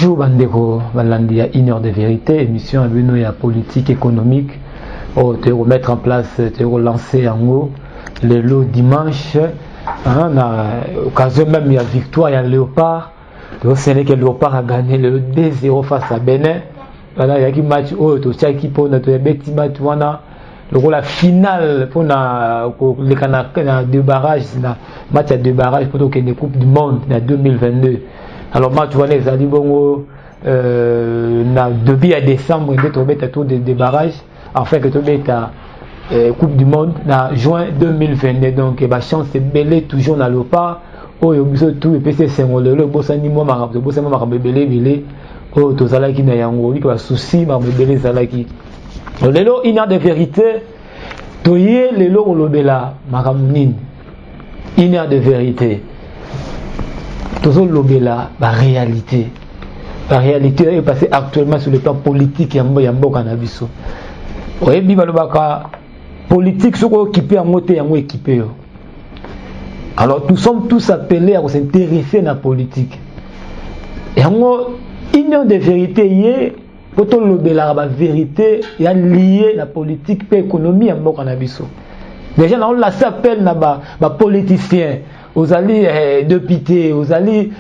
Bonjour Bandeko, Balandi à 1 heure de vérité, émission à Beno et à politique économique. Te remettre en place, te relancer en haut, le lot dimanche. On a occasion même, il y a victoire, il y a Léopard. C'est que Léopard a gagné le 2-0 face à Bénin. Voilà, il y a un match, tu sais qui pour notre petit match, la finale pour les deux barrages, match à deux barrages pour la Coupe du Monde en 2022. Alors moi tu vois les ali bongo depuis à décembre on est à tour de barrages enfin que tu es Coupe du Monde en juin 2022 donc ma chance c'est belé toujours dans le pas oh yo biso tout et PC c'est le bosani moi marabe bosani marabe belé oh to zalaki na yango ni ka souci marabe belé zalaki lelo ina de vérité toyé lelo olobela makamnine ina de vérité. Toujours l'obéla, la réalité. La réalité est passée actuellement sur le plan politique et en Yambo Cannabis. Oui, Bibalobaka, politique, ce qu'on équipé en moté, en équipé. Alors, nous sommes tous appelés à s'intéresser à la politique. Et en union de vérité, pour l'obéla, la vérité, il y a lié la politique et l'économie en Yambo Cannabis. Déjà, on la s'appelle les politiciens. Aux alliés députés, aux alliés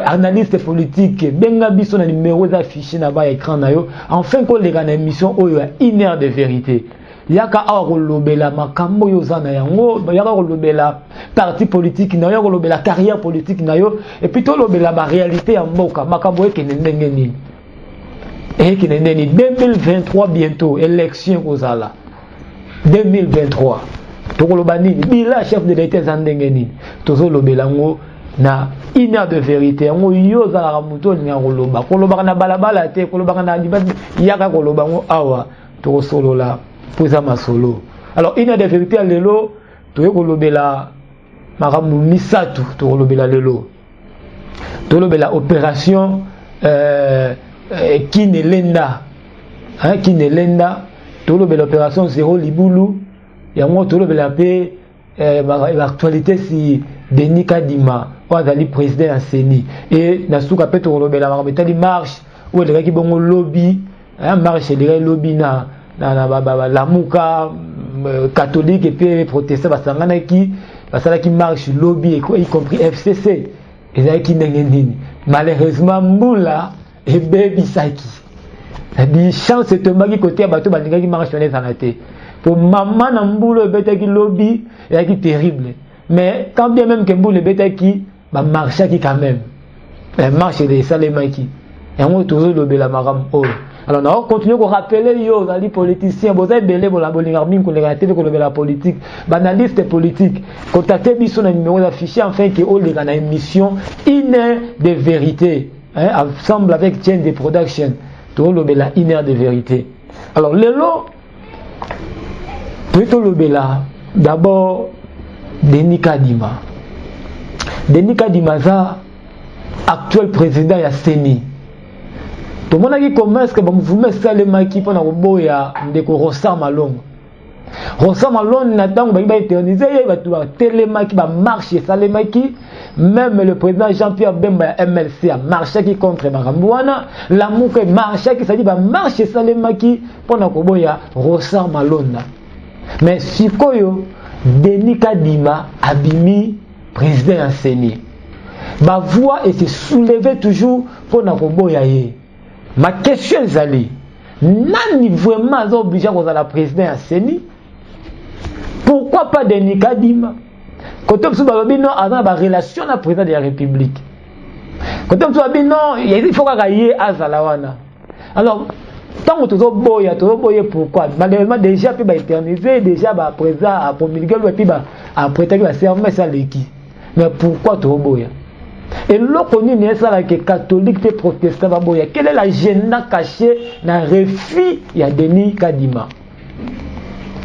analystes politiques, benga biso na numéro affiché na ba écran na yo. Enfin qu'on les gana émission oyo 1 heure de vérité. Yaka akolobela makambo yo zana yango, yaka kolobela parti politique na yo, kolobela carrière politique na yo et puis to lobela ba réalité ya mboka makambo ekene ndenge nini. Ekene nini 2023 bientôt élection kozala. 2023 Tokolobani, bila chef de l'État zandengeni. Tozo lobelango na 1 heure de vérité. Ngo yo za ramuto ni ngoloba. Koloba na balabala te, koloba na libasi yaka kolobango awa. To solo la poza masolo. Alors 1 heure de vérité lelo, to kolobela maramu misatu to kolobela lelo. To lobela opération Kinelenda. Kinelenda, to lobela opération 0 libulu. Il y a un autre l'actualité si Denis Kadima ou Azali président en CENI et Nasuka Petro la marche ou les qui bon lobby marche les lobby na la mouka catholique et puis protestant basangana qui marche lobby y compris FCC et qui n'engeni malheureusement moula et baby saki la chance est tombée côté bateau balinga qui marche sur les anaté. Pour maman n'amboule bête qui lobby et qui terrible. Mais quand bien même que mboule bête qui va marcher qui quand même. Elle marche des salémas qui. Et on toujours lobby la maram oh. Alors on continue à rappeler yo les politiciens, vous avez belé pour la bolingarmine qu'on les raté pour la politique, banaliste politique. Contactez biso na numéro affiché afin que on les gana émission une heure de vérité. Ensemble avec chaîne de production. Tout lobby la une heure de vérité. Alors le lot d'abord Denis Kadima. Denis Kadima ça actuel président ya CENI. Tout le monde qui commence que vous mettez ça le maki pour na boya ndeko Rosa Malong. Rosa Malong n'attend ba éterniser ba télémaki ba marcher ça le maki même le président Jean-Pierre Bemba MLC a marché qui contre Marambouana la mouke marché qui ça dit ba marcher ça le maki pour na boya Rosa Malong. Mais si Koyo, Denis Kadima abimi président en CENI. Ma voix était soulevée toujours pour na koboya ye. Ma question est allée. Nani vraiment obligé à la président en CENI? Pourquoi pas Denis Kadima? Quand on se dit non, avant la relation à la président de la République. Quand on se dit non, il faut qu'il à Zalawana. Alors, tant que tu as boyé pourquoi malheureusement déjà puis éternisé déjà présent à promulguer et puis après tu vas servir ça l'équipe mais pourquoi tu as boyé et l'autre ni n'est ça que catholique et protestant va boyé quelle est l'agenda caché dans le refus il y a Denis Kadima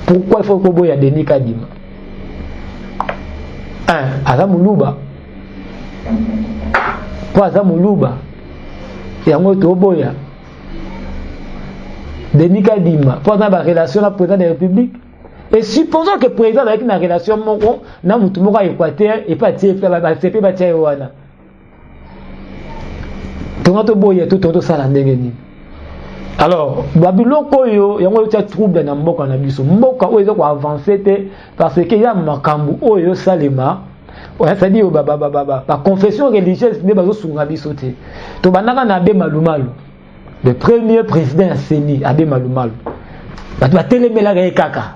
pourquoi il faut que boyé Denis Kadima Azamuluba pour Azamuluba et en autre boyé Denis Kadima, pour la relation avec le président de la République. Et supposons que le président avec une relation, n'a pas équateur et pas tirer faire la CP, pas tirer Wana. Tongato boya tout sala ndenge ni. Alors, babiloko yo yango tia trouble na mboka na biso. Mboka oyo eza ko avancer te parce que ya makambu oyo salema. Ouais, ça dit ba confession religieuse ne bazo sunga biso te. To banaka na Abbé Malumalu. Le premier président ya CENI, Abbé Malumalu. Batu batelemela kaka.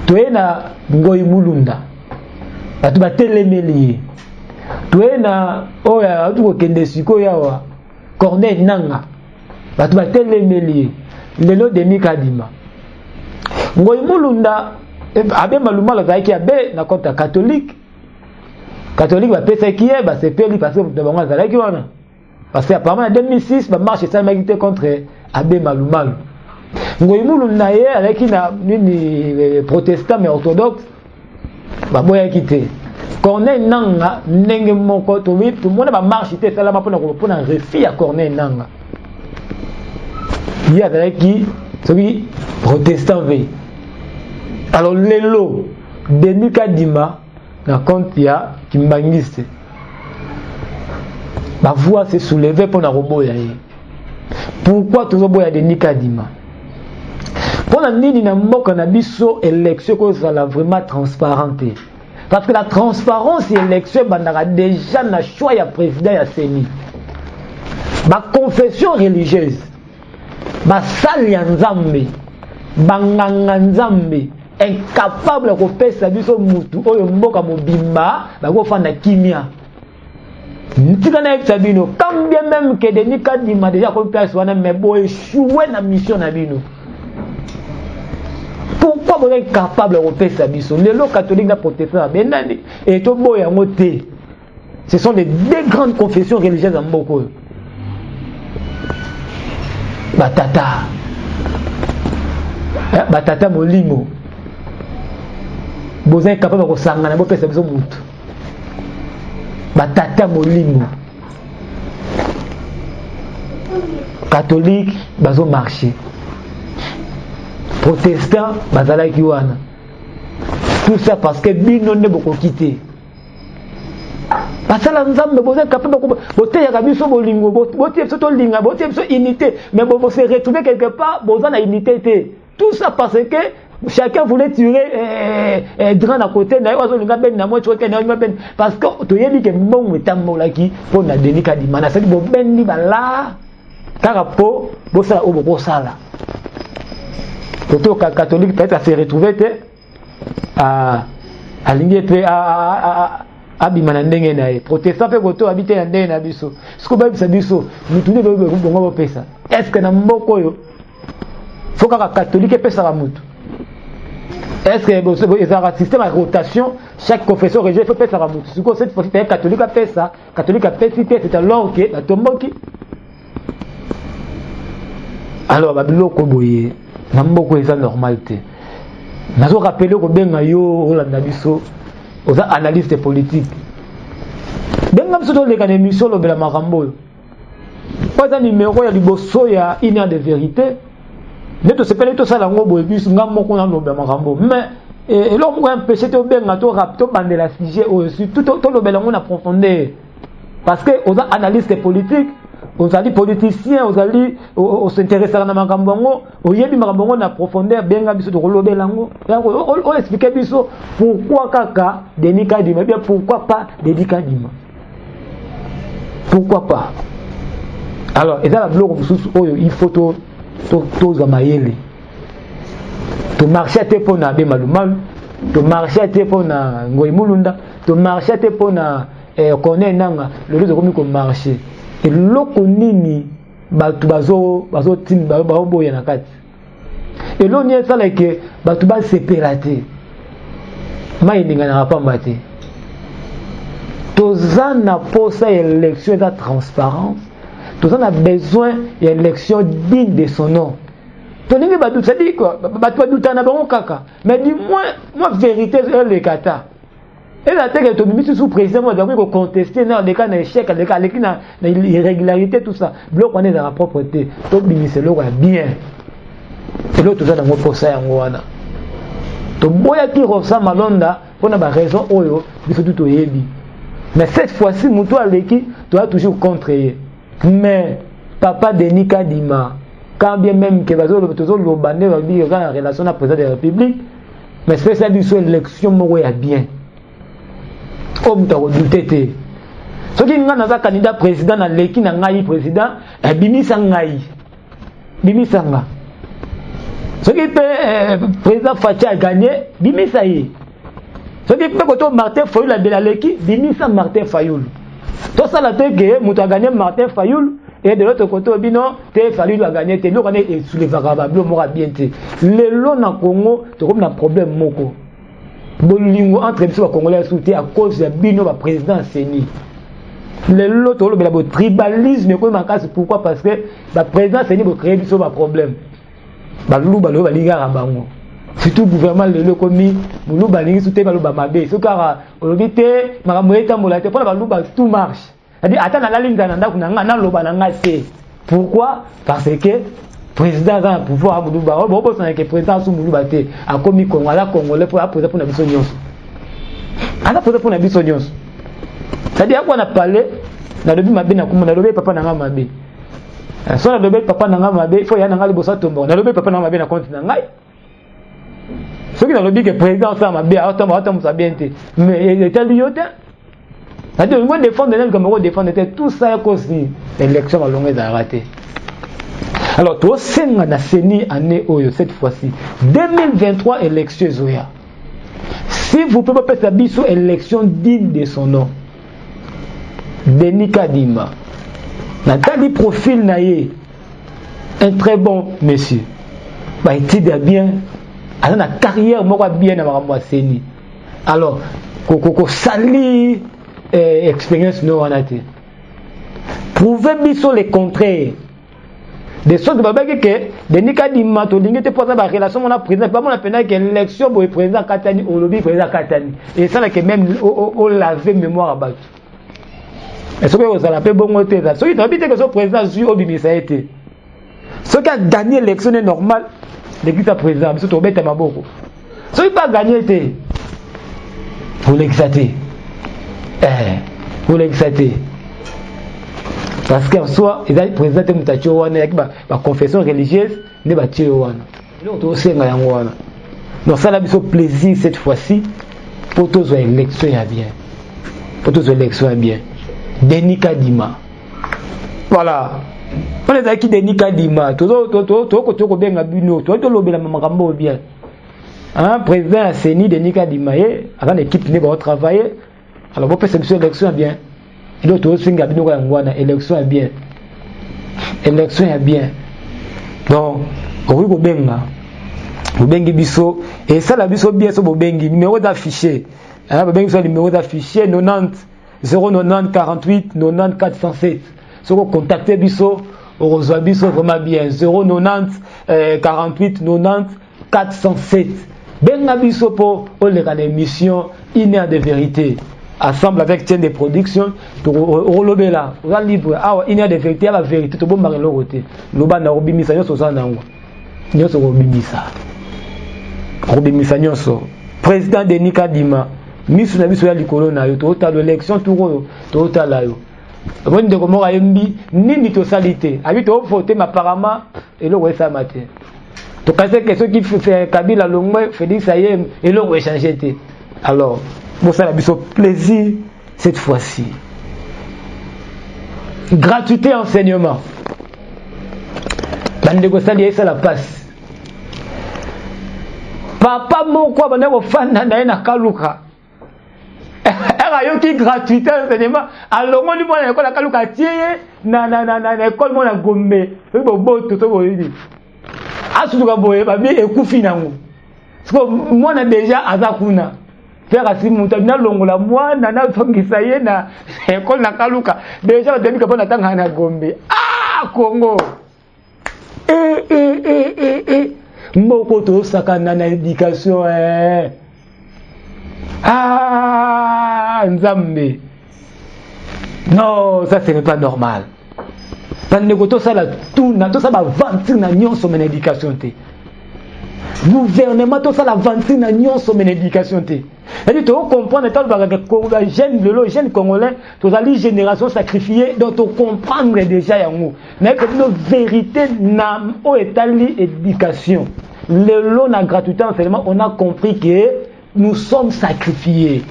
Toye na Ngoyi Mulunda. Batu batelemeli. Toye na oya atu ko kende siko yawa. Corneille Nanga. Batu batelemeli. Lelo Demi Kadima. Ngoyi Mulunda Abbé Malumalu zaiki abbé na compte catholique. Catholique va penser qui est, c'est peli parce que de bango zalaki wana. Parce que apparemment en 2006 ba marche ça m'a été contre Abbé Malumalu. Ngoyi Mulunda ye avec une protestant mais orthodoxe ba boya quitté. Corneille Nanga ndenge moko to wi tout monde ba marche té ça là pour na refi à Corneille Nanga. Il y a avec qui celui protestant veille. Alors lelo Denis Kadima na compte ya Kimbangiste. Ma voix s'est soulevée pour la robot. Pourquoi tout le monde a Denis Kadima? Pour la nini na mboka na biso élection ko sala vraiment transparente. Parce que la transparence élection bandaka déjà na choix ya président ya CENI. Ma confession religieuse. Ma salle ya Nzambe. Banganga Nzambe. Incapable de faire sa vie sur mutu oyo mboka mobimba ba ko fanda kimia ntikana sabino quand bien même que Denis Kadima déjà comme place wana mais bo échouer na mission na bino pourquoi vous êtes capable de faire sa vie sur les catholiques na protestant benani et to boya ngote ce sont les deux grandes confessions religieuses en mboko batata molimo vous êtes capable de sangana bo pesa biso mutu batata molimo catholique bazo marcher protestant bazalaki wana tout ça parce que bino ne boko quitter basala Nzambe vous êtes capable de boteya biso bolingo boteya biso to linga boteya biso unité mais vous se retrouver quelque part vous en a unité tout ça parce que chacun voulait tirer Dran à côté parce que tu as dit que bon etambolaki pour na Denis Kadima na sali bo bendi bala karapo bo sala o bo sala toto catholique peut-être se retrouver à ligne pe abimana ndenge na protestant pe goto habiter na ndenge na biso siko ba biso mutu ne bo pesa est-ce que na mboko yo faut que catholique pesa la mutu. Est-ce que il y a un système de rotation, chaque confession religieuse faut faire ça. Si vous cette fois catholique a fait ça, catholique a fait citer, c'est alors que la tomboki. Alors babiloko boye, na mboko eza normalité. Nazo rappeler ko benga yo Rolanda biso, oza analyste politique. Benga biso to leka na émission lobela makambo. Pas un numéro ya liboso ya une heure de vérité. Ne te sepele to sala ngo boye biso ngamo ko na lobela makambo. Mais et l'homme ko empêcher to benga to rap to bandela sujet aussi tout to lobela ngo na profondeur. Parce que oza analyste politique, oza li politicien, oza li o s'intéresser na makambo ngo, oyebi makambo ngo na profondeur benga biso to lobela ngo. On expliquer biso pourquoi kaka Denis Kadima, bien pourquoi pas Denis Kadima. Pourquoi pas? Alors, et là la blog il faut to zamayele. To marcher te pona Abbé Malumalu, to marcher te pona Ngoyi Mulunda, to marcher te pona Corneille Nanga, le lieu de comme ko marcher. Et loko nini batu bazo tim bazo boya na kati. Et l'on y est ça like batu ba séparate. Mai ninga na pamba te. Tozana posa élection de transparence. Tozana a besoin d'élection digne de son nom. Toningi batu ça dit quoi? Batu douta na bango kaka. Mais du moins moi vérité est le kata. Et la tête est au sous président moi d'avoir contester dans les cas d'échec, les cas irrégularité tout ça. Bloc on est dans la propreté. To bimiselo ko bien. Et l'autre tozana ngo posa yango wana. To boya ki rosa malonda pour na raison oyo biso tout oyebi. Mais cette fois-ci muto aleki tu as toujours contrer. Mais papa Denis Kadima, quand bien même que le bandé va dire en relation à président de la République, mais c'est ça du sur l'élection moi bien. Comme tu as redouté. Ce qui est un candidat président dans l'équipe n'a pas président, bimi sangai. Bimi sanga. Ce qui est président Fatia a gagné, bimi ça y est. Ce qui est quand Martin Fayoul a de l'équipe, bimi sang Martin Fayoul. Tout ça la tête que Mouta a gagné Martin Fayoul. Et de l'autre côté, il fallu la gagner. Il y sous les vagabonds, bien. Les lots dans le Congo, c'est comme un problème. Entre les Congolais soutien à cause de Bino, le président Séni. Les lots, le tribalisme, pourquoi? Parce que le président Séni va créer un problème. Surtout le gouvernement de l'économie, tout marche. Pourquoi? Parce que le président a un pouvoir, le président a commis Congolais pour poser pour la bisognos. C'est-à-dire qu'on a parlé, dans le but de papa n'a pas dit. Soit le but papa n'a pas dit, il faut y aller dans le bossa tombeau. Dans le but papa n'a pas dit, compte n'a pas. Ce qui dans le but que le président a bien, mais il était lié. C'est-à-dire que le défendre le Cameroun défendre tout ça à cause de l'élection à longue raté. Alors, tu sais que la CENI année cette fois-ci, 2023 élection Zoya. Si vous pouvez pas faire une élection digne de son nom, Denis Kadima, Nathalie profil naïe, un très bon monsieur, bah il bien, alors la carrière moi bien dans ma CENI. Alors, Coco sali expérience non en a été. Prouvez sur les contraires. Des choses que Denis Kadima to lingi te posa ba relation on a président pas mon appena que l'élection pour président Katani au lobby président Katani et ça là que même au laver mémoire à battre. Est-ce que vous allez bon côté ça ce qui t'habite que ce président sur obimisa a été. Ce qui a gagné l'élection est normal l'église à président surtout au bête maboko. Ce qui pas gagné était pour l'exater. Pour l'exater. Parce qu'en soi, il a présenté ma confession religieuse, ne va tuer wana. Donc ça a eu plaisir cette fois-ci pour tous les élections bien. Pour tous les élections bien. Denis Kadima. Voilà. On est qui Denis Kadima. Tout bien à Buno. Tout le monde bien. Président Séni Denis Kadima, avant l'équipe ne va travailler. Alors vous faites cette élection bien. Et l'autre aussi, l'élection est bien. L'élection est bien. Donc, oui, vous bengi biso. Et ça, la biso bien, so bengi. Numéro d'affiché. Vous bengi le numéro d'affiché 90 090 48 90 407. Si vous contactez biso, vous reçoivez biso vraiment bien. 090 48 90 407. Benga biso pour les émissions une heure de vérité. Ensemble avec chaîne de production, au lobé là, on va libre. Ah, il y a des vérités, la vérité, tout le monde le côté. Loba na obimisa nyoso ça nango. Nyoso obimisa. Obimisa nyoso. Président Denis Kadima, misu na biso ya likolo na yo, to ta l'élection tout to ta la yo. Bon de comment ayembi nini to salité. Abi to voter mais apparemment et le ouais ça matin. To casser que ceux qui fait Kabila longwe, Félix Ayem et le ouais changer té. Alors bon, ça a eu plaisir cette fois-ci. Gratuité enseignement. La négociation, ça la passe. Papa, mon quoi, on est fan na Kaluka. Qui gratuité enseignement. Alors, on dit moi l'école à Kaluka tiens na école mon à Gombe. Oui bon tout ça bon dit. Asuka boye ba bien ekufi nango. Parce que moi na déjà azakuna. Faire à Simontabina Longola, moi, Nana Tongisaye, na école na Kaluka. Déjà, au début, quand on attend à Gombe. Ah, Congo! Mokoto Sakana éducation, Ah, Nzambe. Non, ça, ce n'est pas normal. Pannegoto, ça, tout ça va vantir na nyon sur mon éducation. Gouvernement, tout ça, la vantir na nyon sur mon éducation. C'est-à-dire, tu comprends que les jeunes congolais, tu as les générations sacrifiées, donc tu comprends déjà. Mais que nos vérités n'ont pas l'éducation. Le lot de la gratuité enseignement, on a compris que nous sommes sacrifiés.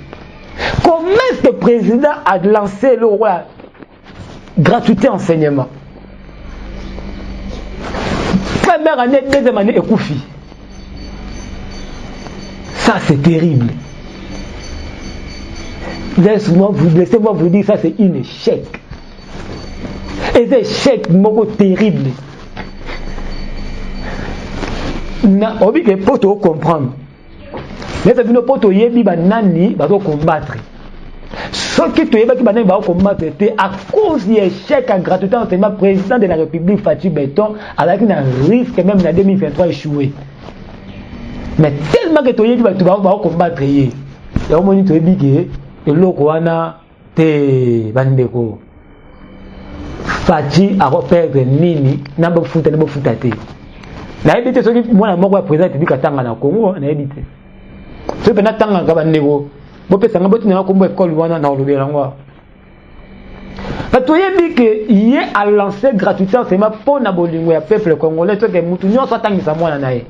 Comment est-ce que le président a lancé le roi gratuité enseignement? Première année, deuxième année, et Koufi. Ça, c'est terrible. Laissez-moi vous dire, ça, c'est un échec. Et c'est un échec terrible. On dit que pour te comprendre. Mais ça veut dire que tu vas combattre. Ce qui te va combattre, c'est à cause de l'échec à gratuité enseignement, président de la République Fatou Béton, avec un risque même en 2023 échoué. Mais tellement que tu vas combattre, et on dit que l'Okwana te bandeko. Fatou a repéré Nini, n'a pas foutu, n'a pas foutu. Na ebité soki mwana moko ya président public atanga na Congo na ebité so pe na tanga ka bandeko bo pesa ngabo tina ko mbo école wana na olobela ngwa bato yebi que yé a lancé gratuitement enseignement pour na bolingo ya peuple congolais to ke mutu nyonso atangisa mwana na ye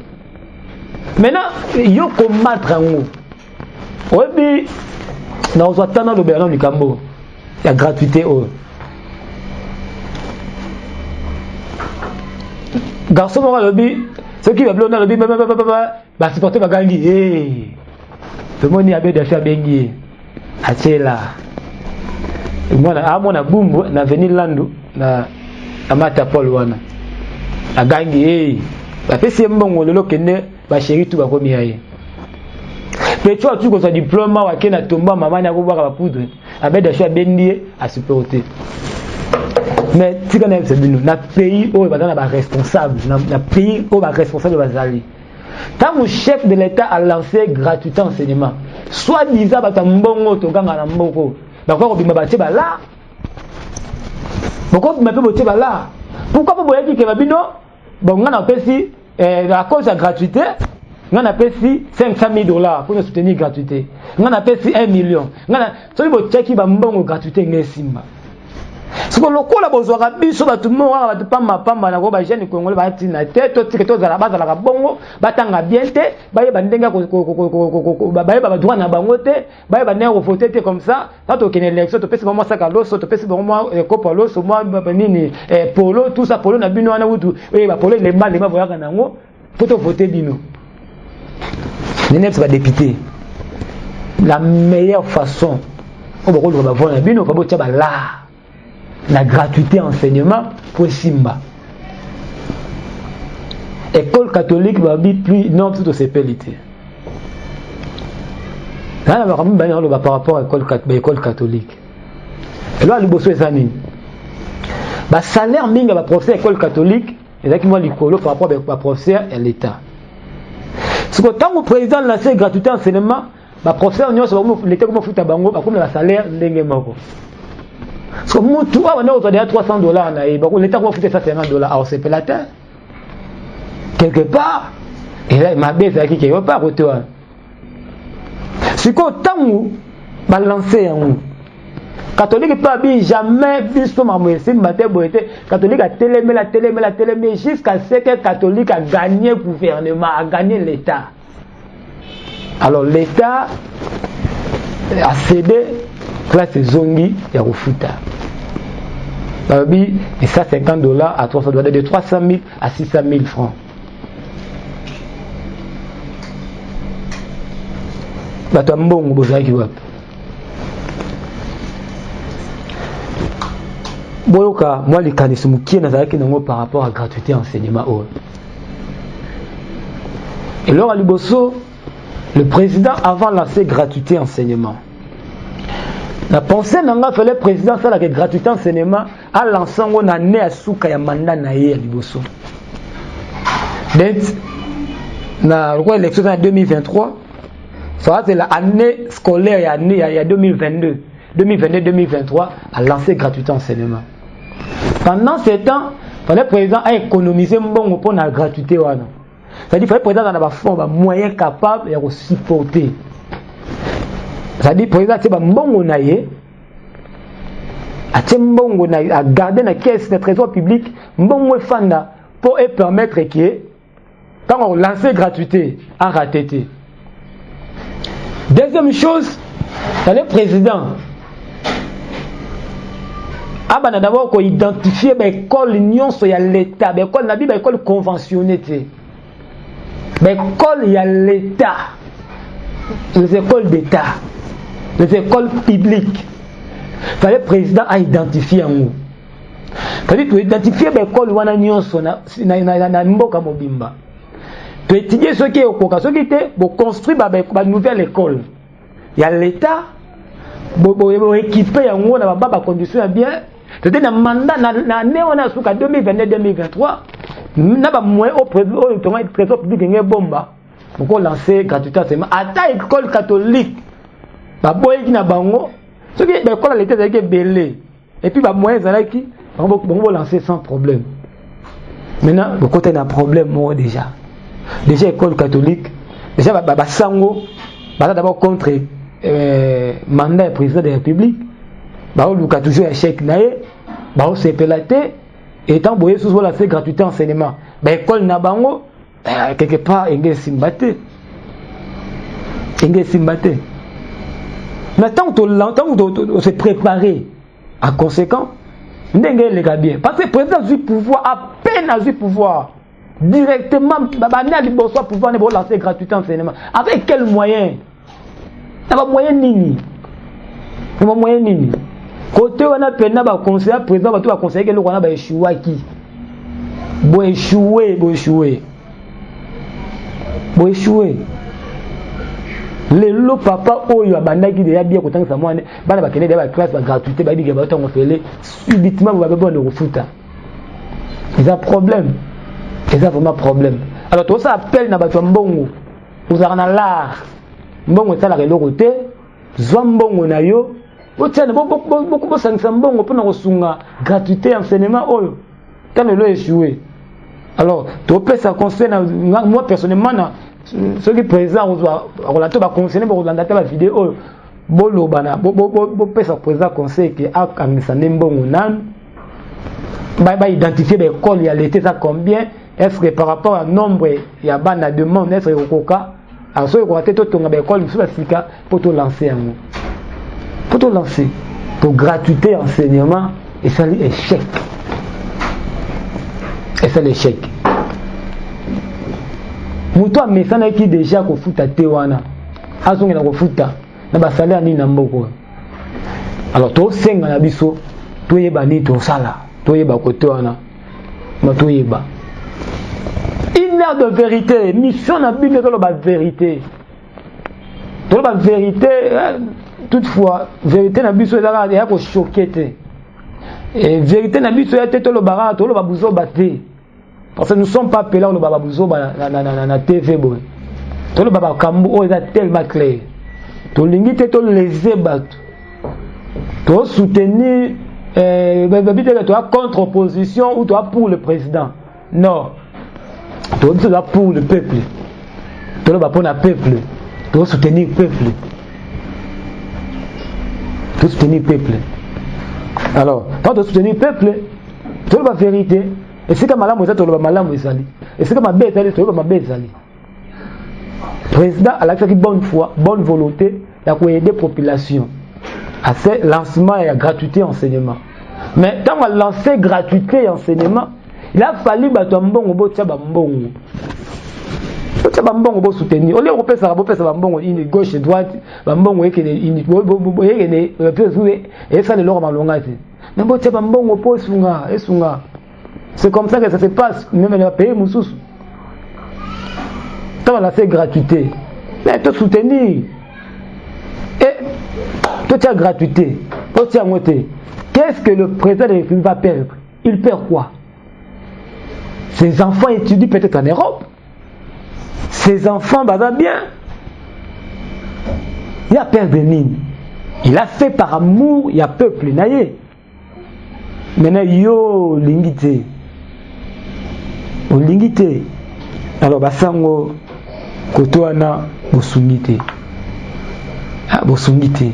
maintenant yo combattre ngo obi na ozatana lobela na likambo ya gratuité o garçon moko alobi soki babilona alobi basupporte bagangi tomoni abedafi abengi atiela amona bumbu na veni landu na amata paul wana agangi bapesi ye mbongo lelo kende basheri tu bakomi ya ye petro atu kozwa diplôme wake na tomba mamani akobwaka bapoudre abedafi abendi ye asupporte. Mais si on a un pays où il y a responsable, un pays où il y a responsable bazali. Quand le chef de l'État a lancé gratuitement enseignement, soit disant que mbongo to ganga na mboko, bakoko bima batie bala. Bakoko bima pe batie bala. Pourquoi pas boyaki ke babino? Bon ngana pesi à cause de la gratuité, ngana pesi $500,000 pour nous soutenir gratuité. Ngana pesi 1 million. Ngana so bo cheki ba mbongo gratuité ngesimba. Ce que le coup la besoin biso batumo wa pamba na ko ba jeune congolais ba tina te to tike to za la base la bongo batanga bien te ba ye bandenga ko ba ye ba droit na bango te ba ye ba ne ko voter te comme ça tato kene élection to pesi ba mo saka loso to pesi ba mo ko loso mo nini polo tout ça polo na bino na wutu ba polo le mal le ma voyaka nango poto voter bino n'est pas député la meilleure façon on va ko ba voter bino ko bo tia ba la la gratuité enseignement pour Simba. École catholique va bien plus non tout ces pélités. Là on va par rapport à l'école catholique. Et là le bosso est ami. Ba salaire minga ba professeur école catholique et là qui moi l'école par rapport à professeur et l'état. Ce que tant le président lancé gratuité enseignement, ba professeur nyonso ba l'état comme futa bango ba comme la salaire ndenge moko. Parce que mutu on a $300 na ba l'état va foutre ça $50 alors c'est la terre quelque part et là ma baisse qui quelque part retour c'est que tant balancer en catholique pas bien jamais visto mamoyese matin boité catholique a télémé jusqu'à ce que catholique a gagné gouvernement a gagné l'état alors l'état a cédé classe zongi ya refuta babi et ça $50 à $300 de 300,000 à 600,000 francs bato mbongo bozaki wapi boyoka moi les kanisi mukie nazalaki nango par rapport à gratuité enseignement oh. Et alors à liboso le président avant lancé gratuité enseignement. La pensée n'a fait le président ça la gratuité enseignement à lancé on a né à souka ya mandat na ye liboso. Donc na l'élection en 2023 ça c'est l'année scolaire il y a 2022-2023 a lancé gratuité enseignement. Pendant ce temps, le président a économisé mbongo pour la gratuité wana. C'est-à-dire que le président a des fonds moyens capables de supporter. Ça dit président c'est ba mbongo na ye. A mbongo na a garder la caisse de trésor public mbongo fanda pour permettre que quand on lance gratuité à rater. Deuxième chose, le président a d'abord identifier l'école l'union sur l'État, l'école n'a pas l'école conventionnée, l'école il y a l'État, les écoles d'État, les écoles publiques. Le président a identifié en haut. C'est-à-dire que identifier l'école wana nyonso na mboka mobimba. Tu étudier ce qui est au coca, ce qui était pour construire une nouvelle école. Il y a l'État, pour équiper en haut na ba conditions bien. C'était un mandat na néona suka 2022-2023. Na ba moyen au trésor public ngé bomba. Pour lancer gratuitement seulement ata école catholique. Ba boy ki na bango, ce qui l'école l'État c'est belé. Et puis ba moyen zalaki, on va lancer sans problème. Maintenant, le côté d'un problème moi déjà. Déjà école catholique, déjà ba sango, ba d'abord contre mandat président de la République. Bah on a toujours échec naé, bah on s'est pélaté et tant boyer sous la gratuité enseignement. Bah école na bango quelque part engé simbaté. Mais tant on s'est préparé à conséquent, n'engé les gars bien. Parce que le président du pouvoir, à peine a du pouvoir, directement, bah n'a du pouvoir ne pas lancer gratuité enseignement. Avec quel moyen? Avec moyen nini? Avec moyen nini? Côté on a peine à conseiller président va tout conseiller que le on a échoué qui? Bo échoué. Les lots papa oyo abandaki déjà bien kotangi sa mwana bana bakene de ba classe ba gratuité ba biga ba tongo fele subitement ba bon de refuta. C'est un problème. C'est vraiment problème. Alors tout ça appelle na bato mbongo. Vous avez l'art. Mbongo ça la reloroté, zwambongo na yo. Otene beaucoup sangisa mbongo pour na kosunga gratuité enseignement oyo. Quand le lot échoué. Alors, tu peux ça concerne moi personnellement ceux qui présent on va conseiller pour la vidéo bolo bana bo pesa présent conseil que a kamisa mbongo nan ba identifier l'école ya l'été ça combien est-ce que par rapport à nombre ya bana demande est-ce que koka alors so ko ateto tonga ba école sur Afrika pour te lancer pour gratuité enseignement et ça l'échec. Et c'est l'échec. Muto amesana ki déjà ko futa te wana. Azonga na ko futa na ba salaire ni na mboko. Alors to senga na biso to yeba ni to sala, to yeba ko te wana. Ma to yeba. Une heure de vérité, mission na Bible ko ba vérité. To ba vérité toutefois, vérité na biso ezala ya ko choquer te. Et vérité na biso ya te to lo bara to lo ba buzo baté. Parce que nous ne sommes pas appelés au Bababouzo na TV. Tout le Babacambo est tellement clair. Tout l'ingité, tout les ébat. Tout soutenir, tu as contre-opposition ou tu as pour le président. Non. Tout tu as pour le peuple. Tout le pour le peuple. Tout soutenir le peuple. Tout soutenir le peuple. Alors, quand tu soutenir le peuple, tout la vérité. Et c'est comme malamu ezali malamu ezali. Et c'est comme mabe ezali to mabe ezali. Président a la bonne foi, bonne volonté de aider la population à ce lancement et à gratuité enseignement. Mais quand on a lancé gratuité enseignement, il a fallu bato mbongo bo tia ba mbongo. Bo tia ba mbongo bo soutenir. Au lieu de pesa ba mbongo une gauche droite, ba mbongo ekene une bo ekene et ça de l'or malongati. Mais bo tia ba mbongo po esunga. C'est comme ça que ça se passe, même dans les pays moussous. Quand on a fait gratuité, mais te soutenir. Et toi tu as gratuité, toi tu as monté. Qu'est-ce que le président de la République va perdre? Il perd quoi? Ses enfants étudient peut-être en Europe. Ses enfants va bien. Il a perdre nini. Il a fait par amour, il y a peuple naïe. Maintenant yo lingité. Olingité. Alors basango kotoana bosungité. ah bosungite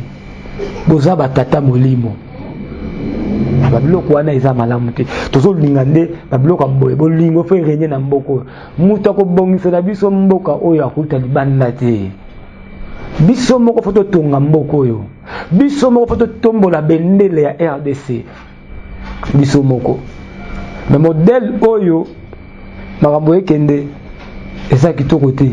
boza batata molimo babiloko wana eza malamu te tozolinga nde babiloko boye bolingo fe renye na mboko mutu akobongisa na biso mboka oyo akuta libanda te biso moko foto tonga mboko oyo biso moko foto tombola bendele ya RDC biso moko mais modèle oyo makambo ekende eza kitoko te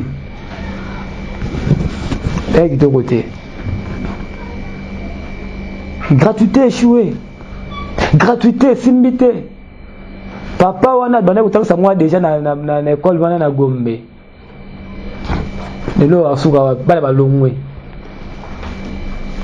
gratuité échoué gratuité simbité papa wana bana kutangisa moi déjà na école wana na Gombe lelo asuka bana balongwe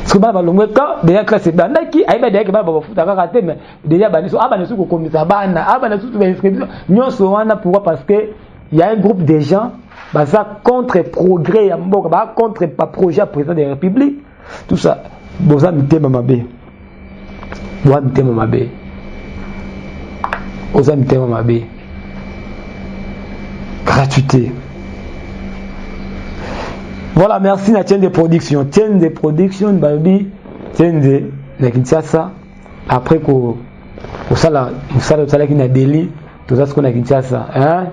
soba balongwe ka déjà classe bandaki aiba déjà ke bana bafuta kaka te mais déjà baniso abaniso ko komisa bana abaniso tu inscription nyonso wana pourquoi parce que il y a un groupe de gens baza contre progrès ya mboka ba contre pas projet président de la République tout ça boza mitema mabe boza mitema mabe boza mitema mabe gratuité. Voilà, merci la chaîne de production baby chaîne de la Kinshasa après ko sala qui na Delhi tout ça ce qu'on a Kinshasa hein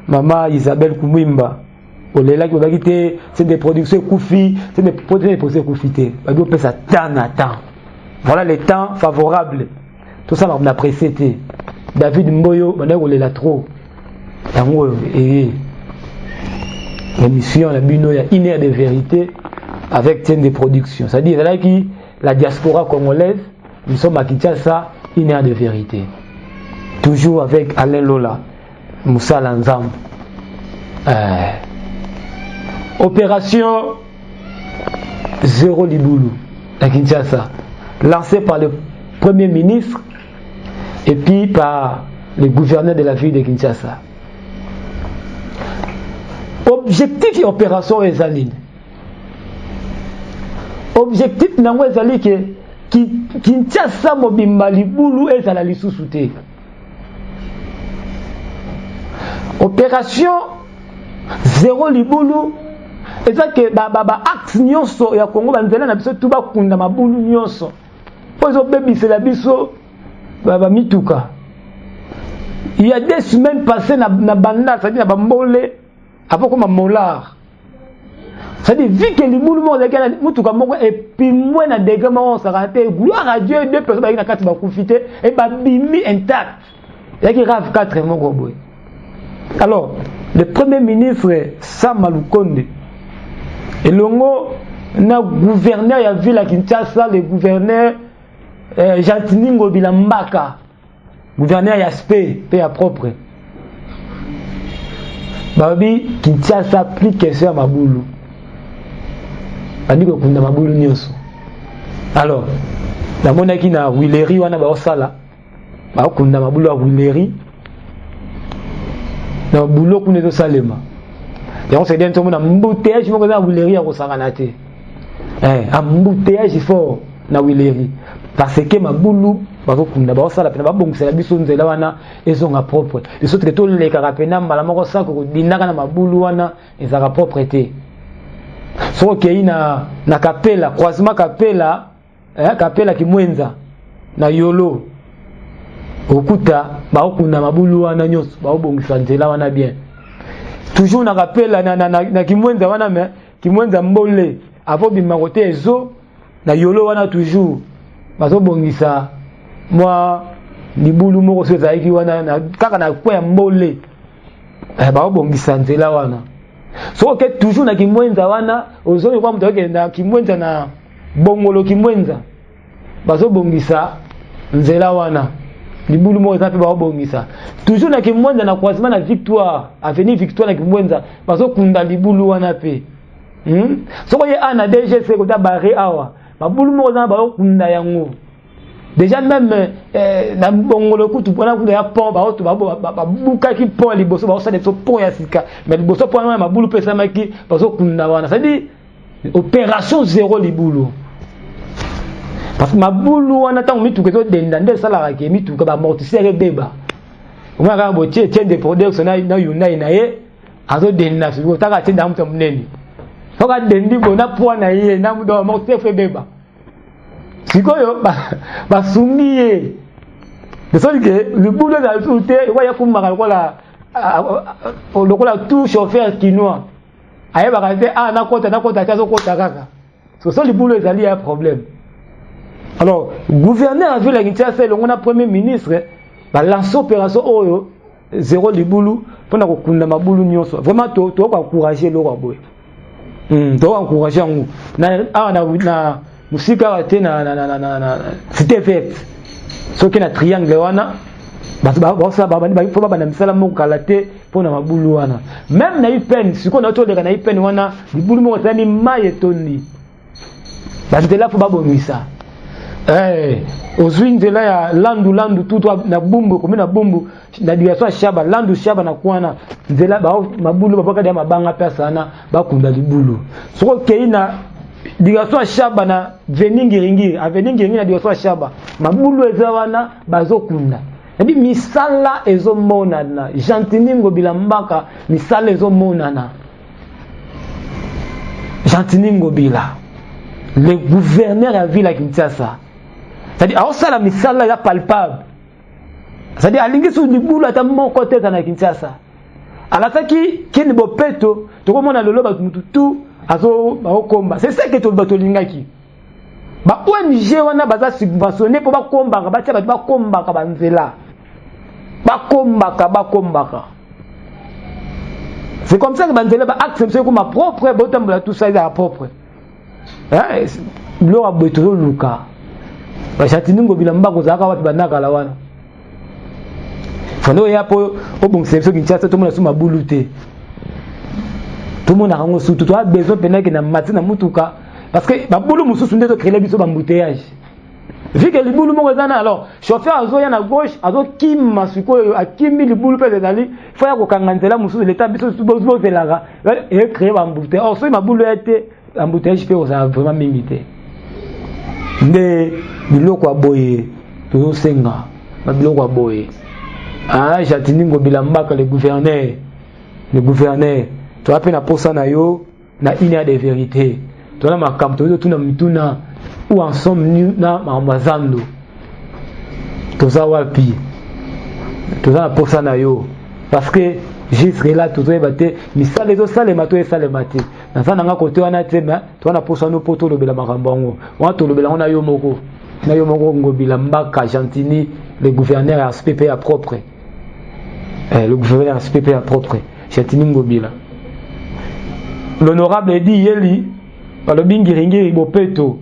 maman Isabelle Kumwimba olela ki ba kité chaîne de production Koufi chaîne de production Koufi té baby on peut ça temps voilà les temps favorables tout ça on a précédé David Mboyo bana olela trop tango et l'émission la bino il y a une heure de vérité avec chaîne de production c'est-à-dire là qui la diaspora congolaise nous sommes à Kinshasa une heure de vérité toujours avec Alain Lola Moussa Lanzam opération Zéro Liboulou à Kinshasa lancée par le premier ministre et puis par le gouverneur de la ville de Kinshasa. Objectif et opération Ezaline. Objectif nango ezali ke Kinshasa mobimba libulu ezala lisusu te. Opération Zéro Libulu eza ke ba acte nyonso ya Congo banzela na biso tuba kunda mabulu nyonso. Pozo bebisela biso ba mituka. Il y a 2 semaines passées na banda ça dit na bambole après comme molar c'est-à-dire vu que les mouvements de gars mutuka moko et puis moi na dégâts on s'arrête gloire à Dieu 2 personnes na kati ba profiter et ba bimi intact il y a qui rave 4 moko boy. Alors le premier ministre Sam Malukonde et longo na gouverneur ya ville à Kinshasa le gouverneur Jantiningo Bilambaka gouverneur Yaspé paix à propre babi Kinshasa plus question mabulu bandiko kunda mabulu nyonso alors la monaki na Wileri wana ba osala ba kunda mabulu ya Wileri na bulo kunezo salema ya on se dit na mbouteillage moko na Wileri ya kosangana te embouteillage fort na Wileri parce que mabulu bazokunda baosala pena babongisela biso nzela wana ezonga propre les autres to lekaka pena mbala moko sako kodindaka na mabulu wana ezaka propreté so kei na kapela croisement kapela kapela kimwenza na yolo okuta baokunda mabulu wana nyonso baobongisa nzela wana bien toujours na kapela na kimwenza wana me kimwenza mbole avant bima côté ezo na yolo wana toujours bazobongisa moi libulu moko so zaiki wana na kaka na kwa mbole baobongisa nzela wana so que toujours na kimwenza wana ozoyo kwa mtu na kimwenza na bongolo kimwenza bazobongisa nzela wana libulu moko zapi baobongisa toujours na kimwenza na croisement na victoire avenue victoire na kimwenza bazokunda libulu wana pe so ko ye ana DGC ko ta barré awa mabulu moko za baokunda yango déjà même na bongolo kutu pona kutu ya pont ba buka ki pont liboso ba osala so pont ya sika mais liboso pont na mabulu pesa maki bazo kunda wana ça dit opération Zéro Libulu parce que mabulu wana tango mituka to denda nde sala ka mituka ba morticier beba uma ka bo tie de production na yunai na ye azo denda so taka tenda mtu munene Oka dendi bona poana ye na mudo mo tefe beba. Sikoyo ba sungiye. De sorte que le boulot dans tout est ouais pour marakola lokola tout chauffeur quinois. Aye ba kate na kota tazo kota kaka. So le boulot ezali un problème. Alors, gouverneur a vu la Kinshasa et on a premier ministre ba lancer opération oyo zéro libulu pour na kokunda mabulu nyonso. Vraiment to encourager lo boy. To encourager ngu. Na musika ate na c'était fait. Ce qui na triangle wana basa faut ba na misala mo kalate pour na mabulu wana. Même na peine, ce qu'on a autour de na peine wana libulu mo tsami maye toni. Parce que là faut ba bonisa. Ozwi nzela ya landu tout na bumbu comme na bumbu na diaso shaba landu shaba na kuana nzela ba mabulu babaka dia mabanga pesa na bakunda libulu soko keina diaso shaba na veningiringi na diaso shaba mabulu ezawana bazokunda ebi misala ezomona na jantiningo bilambaka misala ezomona na jantiningo bila le gouverneur a vu la Kinshasa. C'est-à-dire, alors ça la misala est palpable. C'est-à-dire, alingi sous du boulot à mon côté dans la Kinshasa. Alors ça qui est beau peto, tout le monde a le lobe tout azo combat. C'est ça que tout le bateau lingaki. Ba ONG wana baza subventionné pour ba combat, ba combat ka banzela. Ba combat. C'est comme ça que banzela ba accepter comme ma propre botambola tout ça est à propre. Hein, l'eau a beau toujours luka. Bashatiningo bilamba kozaka watu banaka la wana. Fano yapo obon sepso Kinshasa tout le monde suma bulute. Tout le monde a rango sous tout a besoin penaki na matina mutuka parce que ba bulu mususu ndeto créer biso ba embouteillage. Vu que le boulot mo zana alors chauffeur azo ya na gauche azo kim masuko akimi le boulot pe dali faut ya ko kanganzela mususu l'état biso bozo zelaga et créer ba embouteillage. Or so ma boulot était embouteillage pe oza vraiment limité. Nde biloko aboye to senga ba biloko aboye jatiningo bilambaka le gouverneur to apena posa na yo na inia de vérité to na makamto to tuna mituna ou ensemble na mamazando to za wapi to za posa na yo parce que je serai là to zo bate misale zo sale mato e sale mate na sana nga kote wana tema to na posa no poto lo bela makambo ngo wa to lo bela ona yo moko na yo moko ngobila mbaka Gentini le gouverneur a SPP à propre le gouverneur a SPP à propre Gentini ngobila l'honorable dit yeli par le bingiringi bopeto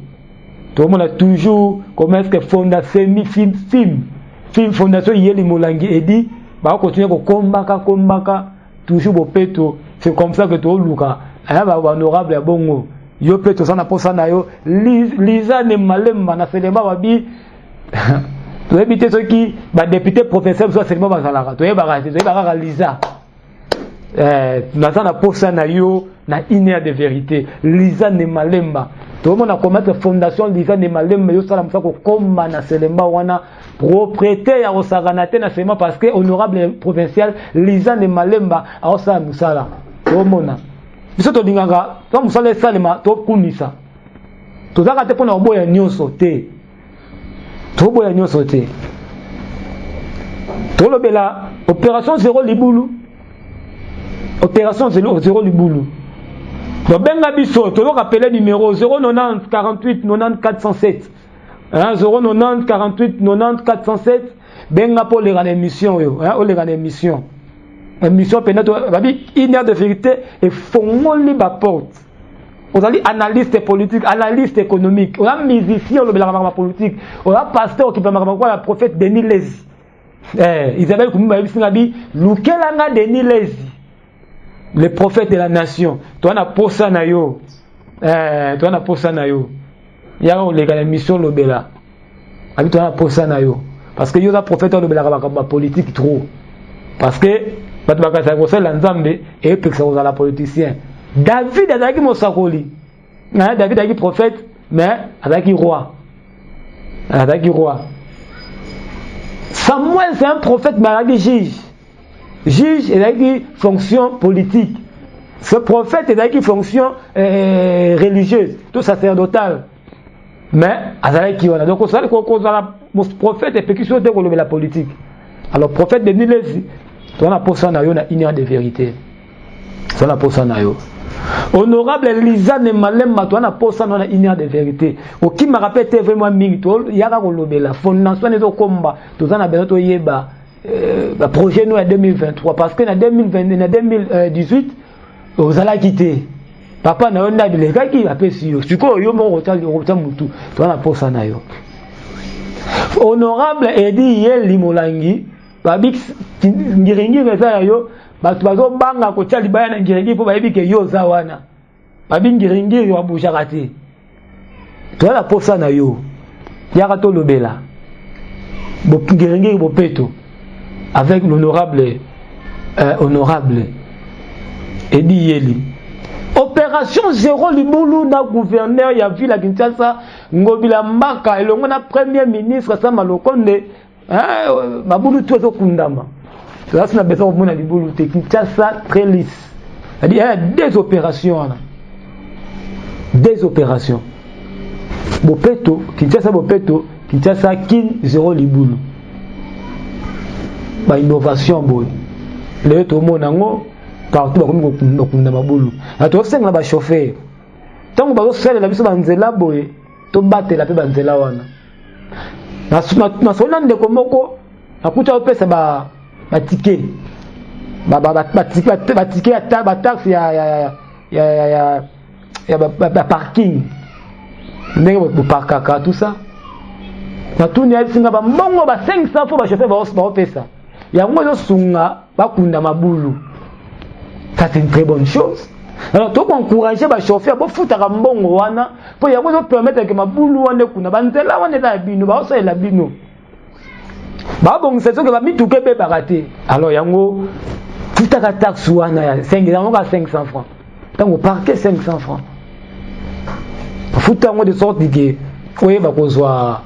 tout le monde a toujours comment est-ce que fondation film fondation yeli molangi edi ba continuer ko kombaka toujours bopeto c'est comme ça que to luka aya ba honorable ya bongo yo peto sana posa na yo liza ne malemba na selema babi to ebite soki ba député professeur so selema bazalaka to ebaka liza na sana posa na yo na inéa de vérité liza ne malemba to mona commettre fondation liza ne malemba yo sala msako komba na selema wana propriété ya osaganate na selema parce que honorable provincial liza ne malemba a osala musala to mona biso to dinganga to musala esalema to kunisa to zaka te pona oboya nyonso te to boya nyonso te to lobela opération zéro libulu donc benga biso to rappeler numéro 090 48 90 407 090 48 90 407 benga pour les émissions yo les émissions émission peut-être babi une heure de vérité et fongoli ba porte on a analyste politique analyste économique on a musicien le bela politique on a pasteur qui peut marquer la prophète Denis Lezi Isabelle Kumba bisingabi lukelanga Denis Lezi le prophète de la nation toi na posa na yo ya on les émission le bela abi toi na posa na yo parce que yo la prophète le bela ba politique trop parce que bato bakasa ko sala nzambe et que ça la politicien David azaki mosakoli David azaki prophète mais azaki roi Samuel c'est un prophète mais azaki juge et azaki fonction politique Ce prophète est qui fonction religieuse, tout sacerdotal. Mais, azalaki wana. Donc, le prophète est pécussé de la politique. Alors, le prophète de Nilesi, on a posé na yo na une heure de vérité. On a posé na yo. Honorable Lisane Malem, on a posé na une heure de vérité. Au qui m'a rappelé vraiment mingi, il y a la fondation de combat. Tout ça, on a besoin de yeba. Le projet nous est 2023. Parce que en 2018, vous allez quitter. Papa n'a pas de l'égal qui va payer. Tu crois, yo mon retard, mutu. On a posé na yo. Honorable Edi Yel Limolangi. Babik ngiringi meza yo batu bazo banga ko tali bayana ngiringi po bayibi ke yo zawana babik ngiringi yo abujakati to la posa na yo yaka to lobela bo ngiringi bo peto avec l'honorable honorable Edi Yeli. Opération zéro libulu na gouverneur ya ville ya Kinshasa ngobila mbaka elongo na premier ministre Sama Lokonde. Mabulu tout est kundama. Là, c'est besoin de mon libulu Kinshasa très lisse. Il y a des opérations. Des opérations. Bopeto, Kinshasa Bopeto, Kinshasa kin zéro libulu. Ba innovation boy. Le to monango partout ba komi kundama bulu. Na to senga ba chauffeur. Tango ba sala la biso banzela boy, to batela pe banzela wana. Na sona ndeko moko akuta opesa ba ticket ba ticket ya ba taxi ya parking ndenge bo parkaka tout ça na tuni ya singa ba mbongo ba 500 fois ba chauffeur ba opesa ya ngo sunga ba kunda mabulu. Ça c'est une très bonne chose. Alors tu encourager ba chauffeur pour foutre ka mbongo wana pour ya ko permettre que mabulu wana kuna banzela wana la bino ba osa la bino ba bon c'est ce que ba mituke be baraté. Alors yango foutre ka taxe wana ya 500 francs tango parquer 500 francs foutre ngo de sorte que oye ba kozwa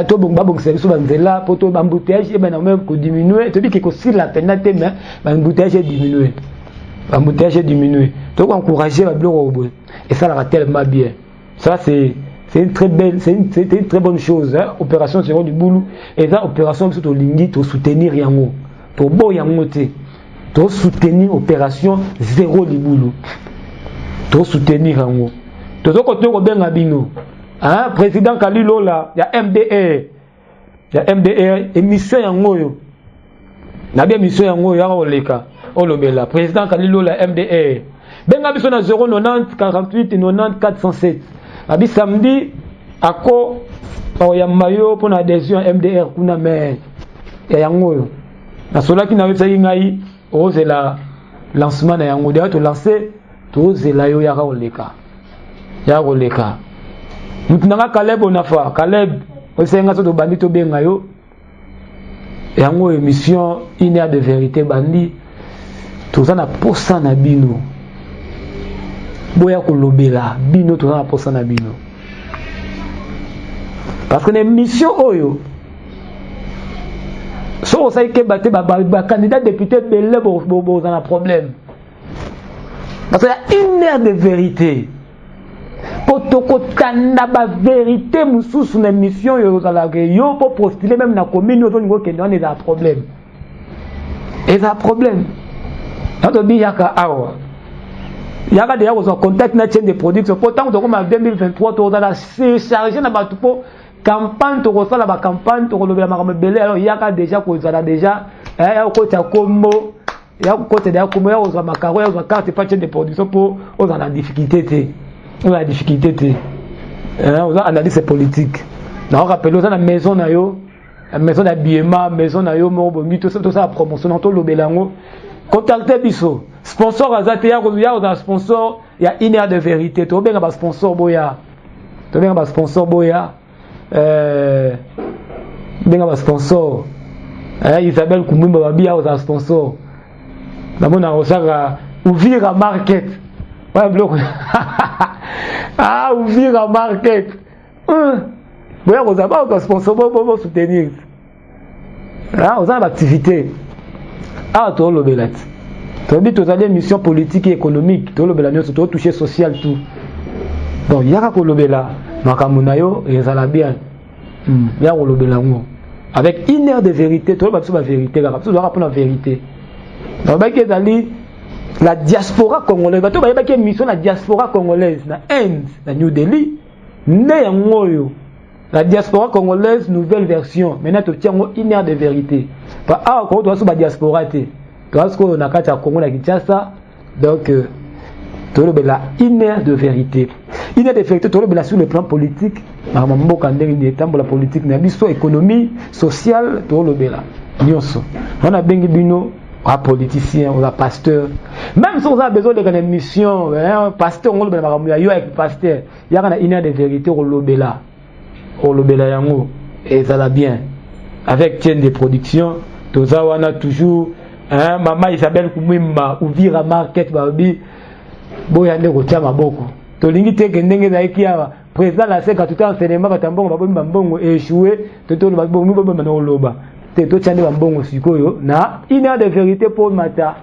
to bon ba bon c'est so banzela pour to bambouteillage et ben même ko diminuer to dit que si la peine mais bambouteillage diminuer. L'embouteillage est diminué. Donc encourager la bleu et ça va tellement bien. Ça c'est une très belle, c'est une très bonne chose. Hein? Opération zéro du boulot. Et ça opération surtout lingi to soutenir yango. To bo yango te. To soutenir opération zéro du boulot. To soutenir yango. To côté ko benga bino. Hein président Kalilo là, il y a MDR. Il y a MDR émission yango yo. Na bien mission yango ya oleka. Olobela président Kalilo la MDR benga biso na 090 48 90 407 abi samedi ako ya mayo pour adhésion MDR kuna mais ya yango na sola ki na websa ngai ozela lancement na yango de to lancer to zela yo ya oleka mutunanga Caleb onafa Caleb osenga so to bandi to benga yo yango émission une heure de vérité bandi. Tout ça na posa na bino. Boya kolobela bino tout ça na posa na bino. Parce que les missions oyo so ça que baté ba candidat député belé bo un problème. Parce qu'il y a une heure de vérité. Potokotanda ba vérité mususu na mission yo za yo pour postuler même na commune yo ngo que on est un problème. Et ça problème. Quand on dit yaka awa, yaka déjà aux contact na chaîne de production. Pourtant on en 2023 on a chargé na batu po campagne to ko sala ba campagne to ko lobela makama belé alors yaka déjà ko zala déjà ya ko ta kombo ya ko te da kombo ya ko makaro ya ko carte pas chaîne de production pour on a la difficulté té. On a la difficulté té. On a analyse politique. Na on rappelle ça la maison na yo, la maison d'habillement, maison na yo mo bongi tout ça la promotion to lobelango. Contactez biso sponsor azate ya un sponsor il y a une heure de vérité to benga ba sponsor boya benga ba sponsor Isabelle Kumumba babia au sponsor na mona osaka Uvira market ouais bloc Uvira market boya kozaba au sponsor bo soutenir aux activités to lobelat Tu as dit que mission politique et économique, tu as touché social tout. Donc, il y a kolobela, makamunayo et zalabian. Il y a kolobela avec une heure de vérité, tu as la vérité, tu dois apprendre la vérité. Donc, la diaspora congolaise, tu as une mission la diaspora congolaise, na Inde, na New Delhi, la diaspora congolaise, nouvelle version. Maintenant, tu tiens une heure de vérité. Ah, quand tu as la diaspora, tu as ce qu'on a fait à Congo, la Kinshasa, donc, tu as une heure de vérité. Une heure de vérité, tu as sur le plan politique, la politique, économie, sociale, tu as on a bien bino, un politicien, ou un pasteur. Même si on a besoin de mission, un pasteur, on a avec pasteur, il y a une heure de vérité au lobela. Au lobela yango, et ça va bien. Avec chaîne de production, tout ça, on a toujours, maman Isabelle Koumima, ou Vira Market, babi, boyande kotia maboko. Tolingi teke ndenge za ikiawa, président la seka tout enseignement katambongo babomi bambongo échoué, toto le babomi babomi na oloba. Teto tchande bambongo sikoyo na une heure de vérité pour mata.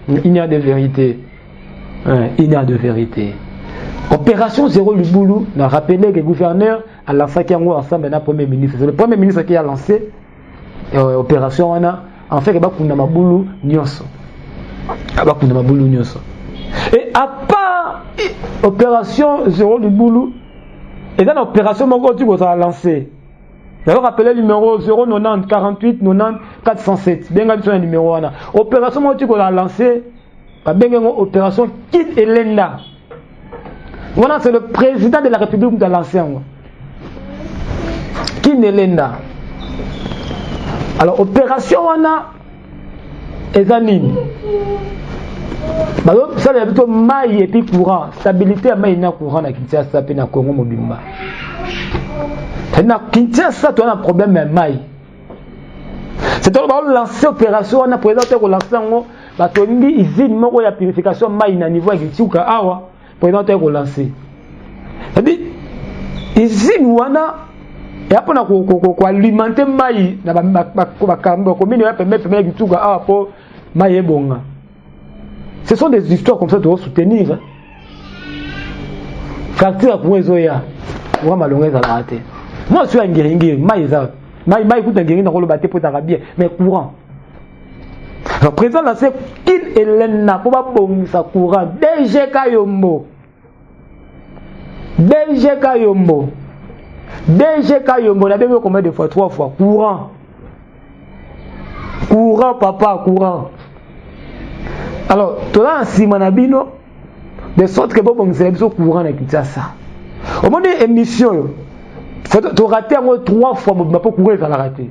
Une heure de vérité. Une heure de vérité. Opération Zéro Luboulou, on a rappelé que le gouverneur a lancé ensemble avec le premier ministre. C'est le premier ministre qui a lancé l'opération. En fait, il y a un Maboulou Nyonso. Et à part l'opération Zéro Luboulou, il y a une opération qui a lancé. Vous rappelez le numéro 090 48 90 407. Bien sûr, le numéro 1. Opération qui a lancé, opération Kid Elenda. Voilà, c'est le président de la République qui a lancé. Kid Elenda. Alors, opération Ezanine. Ça, c'est plutôt maille et puis courant. Stabilité à maille et courant à Kinshasa et à Congo Mobimba. Dans Kinshasa, tu as un problème avec maille. C'est pour lancer l'opération, on a présenté pour lancer une usine de purification maille à niveau de Tchouka Awa. Présenté pour lancer. C'est-à-dire, usine ou et après on a alimenté maille dans la commune pour maille bonga. Ce sont des histoires comme ça que tu dois soutenir. Facture pour les oya. Moi, malheureusement, ça a raté. Moi, je suis un guéringui. Maï écoute un guéringui dans le bâtiment pour t'arabie. Mais courant. Le président là, c'est qu'il Elena pour pas bon ça courant. DG Kayombo. On a bien vu combien de fois? 3 fois. Courant. Courant, papa, courant. Alors, tu as un simanabino de sorte que bon c'est le courant avec ça. Au moment de l'émission, tu raté 3 fois, mais pas courir ça l'a raté.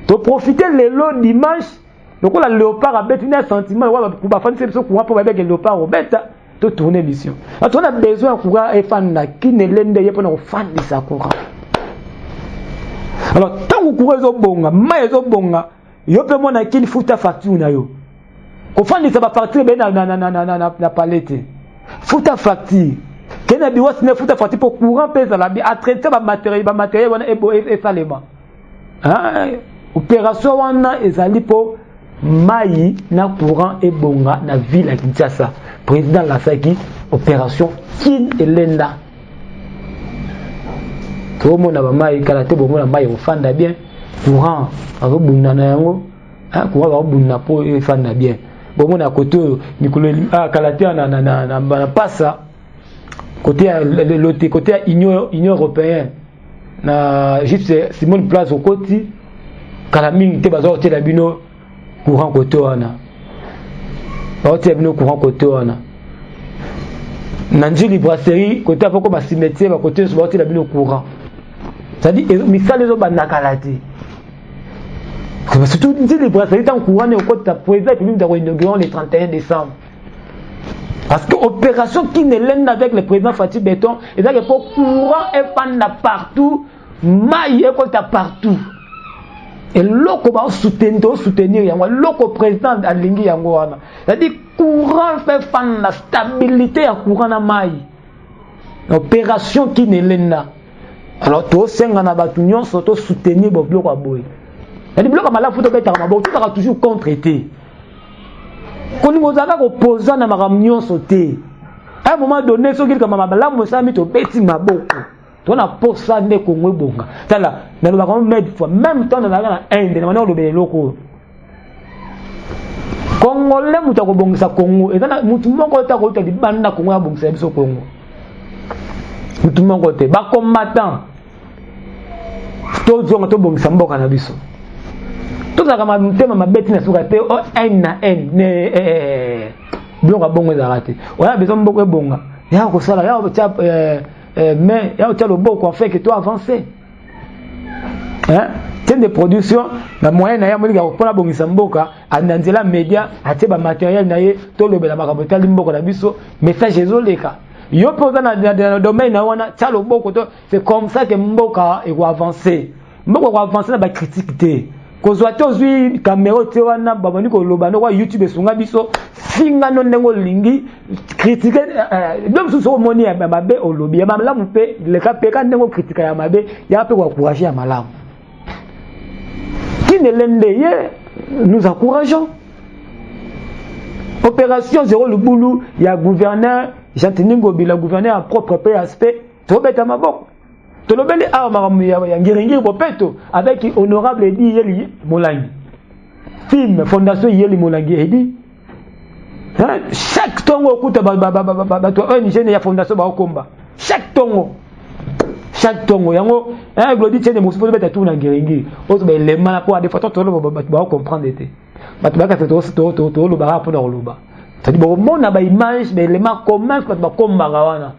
Tu profiter le lot dimanche, donc la léopard a bête un sentiment pour faire ce courant pour avec le léopard au bête, tu tourner l'émission. Alors, on a besoin de courant et fan qui ne l'ende pas pour fan de sa courant. Alors, tant que courez au bonga, mais au bonga, yo peut mon qu'il faut ta facture na yo. Au fond, ça va partir na palette. Faut ta facture. Quel est le faut ta facture pour courant pèse la à traiter matériel et salement. Opération wana ezali pour maï na courant et bonga na ville à Kinshasa. Président Lasaki, opération Kin Elenda. Tout le monde a maï kalaté bon na maï au fanda bien. Courant a rebunda na yango. Courant a rebunda pour fanda bien. Bon, mon à côté, Nicolas Kalaté na passa côté l'autre côté Union européenne na juste Simone Place au côté Kalaming te bazo te la bino courant côté wana ba te bino courant côté wana nanjili brasserie côté apoko ba cimetière ba côté so ba te la bino courant ça dit misale zo banda Kalaté. Surtout les brasseries en courant au côté de président public d'inauguration le 31 décembre. Parce que l'opération qui ne l'aide avec le président Fatih Béton, et donc pour courant et panda partout, maille et côté partout. Et l'autre va soutenir yango, l'autre président alingi yango wana. C'est-à-dire courant fait fan la stabilité à courant na maille. L'opération qui ne l'aide. Alors to senga na batu nyonso to soutenir bo bloc aboy. Il y a des blocs à malade, il faut toujours contre-été. Quand nous avons opposé na makamnyo sauté. À un moment donné, ce qui est comme la mosami to beti maboko. Tu as posé ne Congo bonga. Tala, na lo ba mettre fois même temps na la Inde, na mana lo be loko. Congolais muta ko bongisa Congo, et na mutu moko ta ko ta di banda Congo ya bongisa biso Congo. Mutu moko te ba combattant. To zonga to bongisa mboka na biso. To za kama mtema mabeti na suka te o na ne bloka bongo zarate. Oya besoin mboko bonga. Ya ko sala ya cha mais ya cha lo boko en fait que toi avancer. Hein? De production na moyen na ya molinga ko na bongisa mboka ananzela média atie ba matériel na ye to lobela makambo tali mboka na biso message ezoleka yo poza na domaine na wana cha lo boko to c'est comme ça que mboka e ko avancer mboka ko avancer na ba critique te ko zwa to zui caméra te wana ba bani ko loba no kwa YouTube esunga biso singa no ndengo lingi critiquer même sous so moni ya mabe olobi ya malamu pe le ka pe ka ndengo critiquer ya mabe ya pe ko encourager ya malamu. Nous encourageons. Opération Zéro le boulot, il y a gouverneur, Jean-Tini Ngobi, le gouverneur a propre PSP, Tobet à ma boque. Tolobeli a Ngiringi Bopeto, avec honorable Edi Yeli Molangi. Film, Fondation Yeli Molangi Edi. Chaque tongo kuta ONG ya Fondation Baokomba. Chaque tongo. Chaque tongo yango glodi tene musupo beta tout na ngiringi ozo ba elema pour des fois to lo ba comprendre été ba ka to lo ba pour lo ba tadi bo mona ba image ba elema comment ba komba wana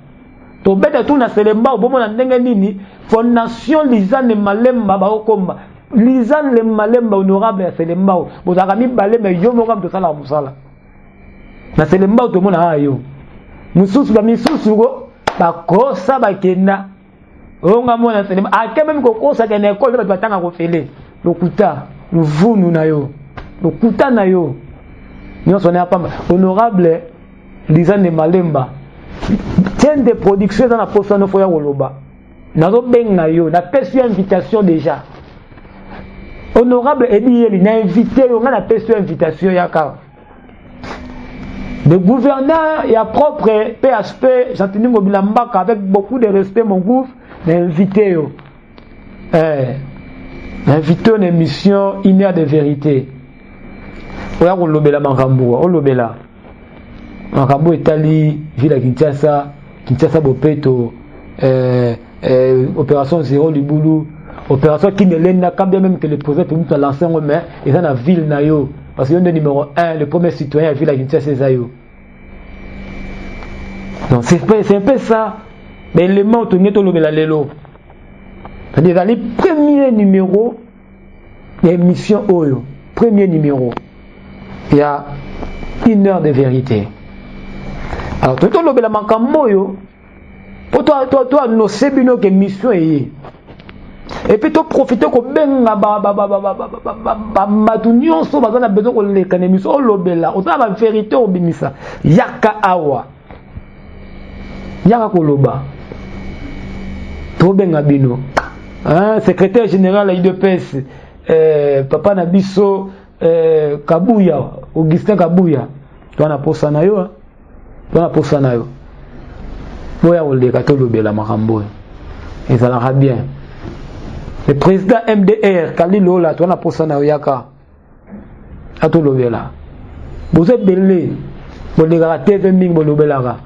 to beta tout na selemba bo mona ndenge nini fondation Lizane Malemba ba okomba Lizane Malemba honorable ya selemba bo zaka mi balema yo mo kam to sala musala na selemba to mona ayo mususu ba misusu go ba kosa ba kenda onga mona selema ake même ko kosa ke na école ba batanga ko fele lokuta luvunu na yo lokuta na yo nyonso na pamba honorable Lizane Malemba chaîne de production dans la poste no foya woloba nazo benga yo na pesi invitation déjà honorable Edi Yeli na invité yo na pesi invitation ya ka le gouverneur et à propre PHP Jean-Tini Ngobi Mbaka avec beaucoup de respect mon gouv invité invité une émission une heure de vérité oya ko lobela makambo o lobela makambo etali ville Kinshasa Bopeto opération Zéro Libulu opération qui ne l'enda quand bien même que le projet peut nous lancer mais et dans la ville na yo parce que le numéro 1 le premier citoyen à ville Kinshasa c'est yo. Donc c'est un peu ça. Mais les mots tout net le lelo. C'est-à-dire les premiers numéros d'émission Oyo, premier numéro. Il y a une heure de vérité. Alors tout le la makambo yo. Pour toi no sebino que mission est. Et puis tu profiter ko benga ba matunyo so bazana besoin ko le kana mission lobela. O la vérité obimisa. Yaka awa. Yaka koloba. Tobenga bino. Secrétaire général à IDPS, Papa Nabiso Kabuya, Augustin Kabuya. Tu as posa na yo. Tu as posa na yo. Boya oleka to lobela makambo. Et ça l'ira bien. Le président MDR Kalilo là, tu as posa na yo yaka. Ato lobela. Vous êtes belé. Vous les TV ming bo lobela.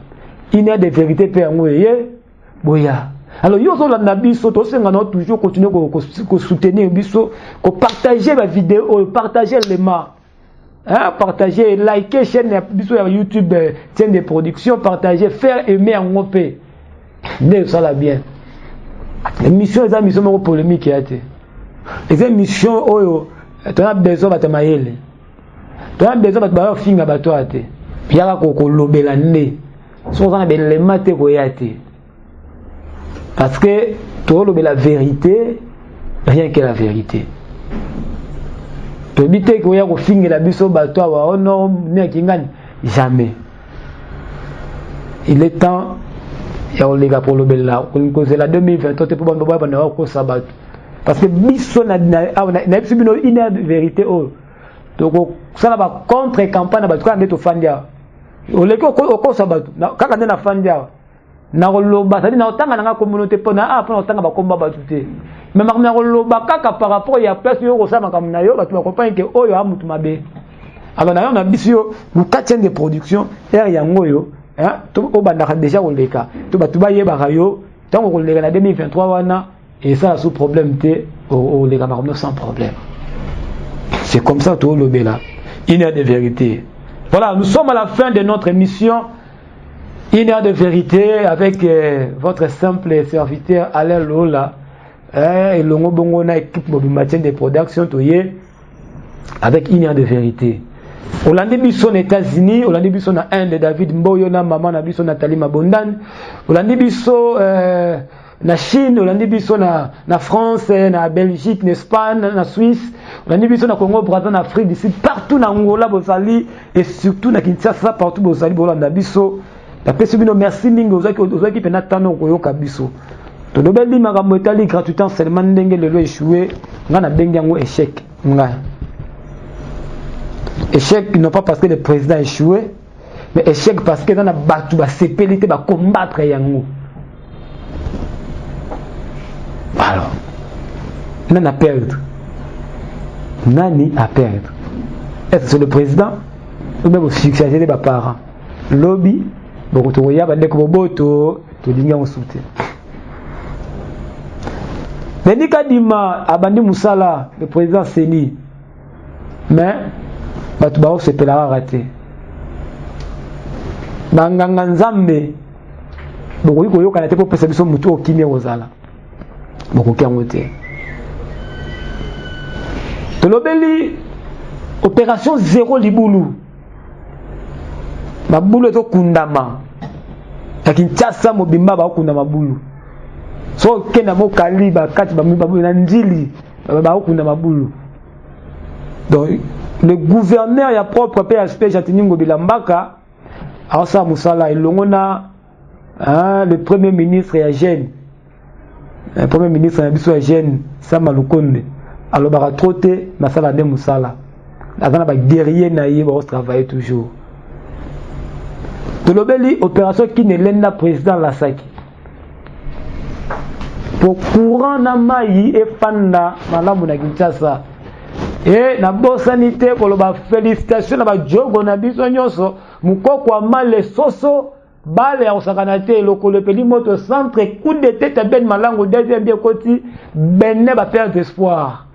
Il y a des vérités pe ngoye. Boya. Alors, yo zo la biso to senga no toujours continuer ko soutenir biso, ko partager la vidéo, partager les ma. Hein, partager, liker chaîne biso sur YouTube, chaîne de production, partager, faire aimer en opé. Ne ça la bien. L'émission est une mission polémique qui a été. Les émissions oyo, tu as besoin de mayele. Tu as besoin de finga bato ate. Piara ko lobela ne. So ça na belle mate ko yate. Parce que toi, la vérité, rien que la vérité. Tu dis que tu as fini la biso bateau, oh non, jamais. Il est temps, il y a les gars pour le bel là, c'est la 2020, tu peux pas sabat. Parce que biso n'a une vérité. donc ça va contre campagne ba tukande to fandia oleko oko sabatu kaka ndena fandia na koloba tadi na otanga na communauté pona pona otanga ba komba ba tuté mais na koloba kaka par rapport ya place yo ko sama comme na yo ba tu comprendre que oyo amutu mabe alors na yo na bisio nous quatre de production er yango yo hein to obanda déjà oleka to ba tuba yeba yo tant ko leka na 2023 wana et ça sous problème té au les camarades sans problème. C'est comme ça tout le bela. Une heure de vérité. Voilà, nous sommes à la fin de notre émission. Une heure de vérité avec votre simple serviteur Alain Lola. Et Longo Bongo na équipe Mobimatien de production avec une heure de vérité. Hollande Bisson aux États-Unis, Hollande Bisson na Inde, David Mboyo na maman na Bisson Nathalie Mabondan, Hollande Bisson na Chine, Hollande Bisson na France, na Belgique, na Espagne, na Suisse, Hollande Bisson na Congo, Brazza, na Afrique, d'ici partout na Angola, Bozali et surtout na Kinshasa, partout Bozali, Hollande Bisson. La personne merci mingi aux qui pena tano koyoka biso. To dobeli makambo etali gratuitement seulement ndenge lelo échoué, ngana bengi yango échec. Nga. Échec non pas parce que le président a échoué, mais échec parce que dans a battu ba sepelité ba combattre yango. Alors, nani a perdre. Nani a perdre. Est-ce que c'est le président ou même au succès des parents? Lobby beaucoup de voyants bandé comme boto to dinga ensuite. Beni kadima abandi musala le président Seni. Mais batu bao se pela raté. Banganga nzambe beaucoup ko yoka na te ko pesa biso mutu okimia ozala. Beaucoup kiangote. Tolobeli opération zéro libulu. Mabulu ezo kundama. Kinshasa mobimba ba kundama mabulu. So kena mo kaliba kati ba na njili ba kundama mabulu. Donc le gouverneur ya propre PHP Jatiningo Bilambaka asa musala ilongona le premier ministre ya jeune. Le premier ministre ya biso ya jeune Sama Lukonde. Alors ba trotter masala de musala. Azana ba guerrier na ye ba travailler toujours. De l'obéli opération qui ne l'enda président Lasaki. Pour courant na mayi et fanda malamu na Kinshasa. Et na bonne sanité pour le félicitations na ba jogo na biso nyonso mukoko amale soso bale ya osakanate lokolo peli moto centre coup de tête ben malango deuxième bien côté benne ba perdre espoir.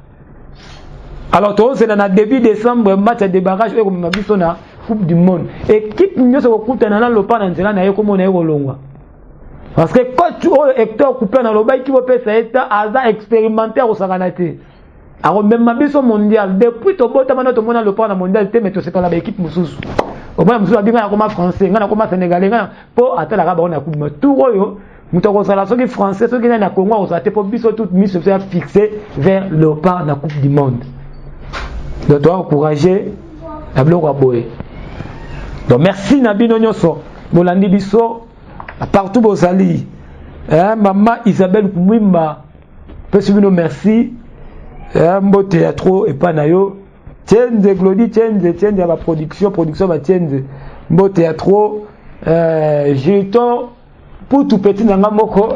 Alors tout c'est dans le début décembre match de barrage et comme biso na Coupe du Monde. Équipe nous sommes coupés dans le pan dans cela na comme on est au parce que coach Hector coupé dans le bail qui va faire ça état asa expérimentaire au Sakanate. Alors même ma biso mondial depuis to bota mana to mona le pan mondial te mais to c'est pas la équipe mususu. Au moins mususu abinga comme français, ngana comme sénégalais ngana po atala ka ba na coupe mais tout oyo mutoko sala soki français soki na Congo on s'atte pour biso toute mise se faire fixer vers le pan na Coupe du Monde. Donc doit encourager la bloc à boé. Donc merci Nabino Nyoso, Bolandi Biso, partout Bozali, maman Isabelle Koumimba, Pesubino merci, Mbo Théâtre et Panayo, Tienze Glody, Tienze à la production va Tienze, Mbo Théâtre, Jeton, pour tout petit Nangamoko,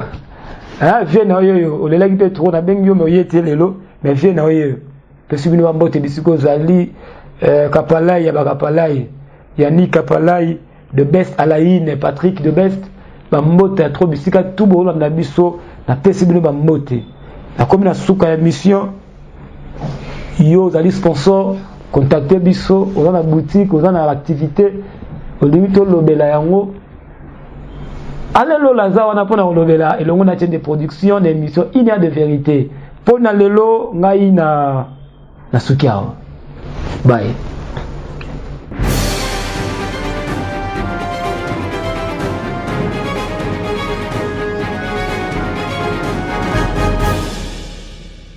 viens na yo, on est là qui peut trop, na ben yo me yete lelo, mais viens na yo, Pesubino Mbo Théâtre Zali, Kapalai, Yabakapalai. Yannick Kapalai, de Best Alain, Patrick de Best, Bambote a trop bisika tout bon na biso na pesibino Bambote. La commune a souka ya mission. Yo zali sponsor, contacter biso, on a la boutique, on a l'activité, on limite lobela yango. Allez lo laza wana pona lobela et longo na chaîne de production d'émission il y a de vérité. Pona lelo ngai na sukiao. Bye.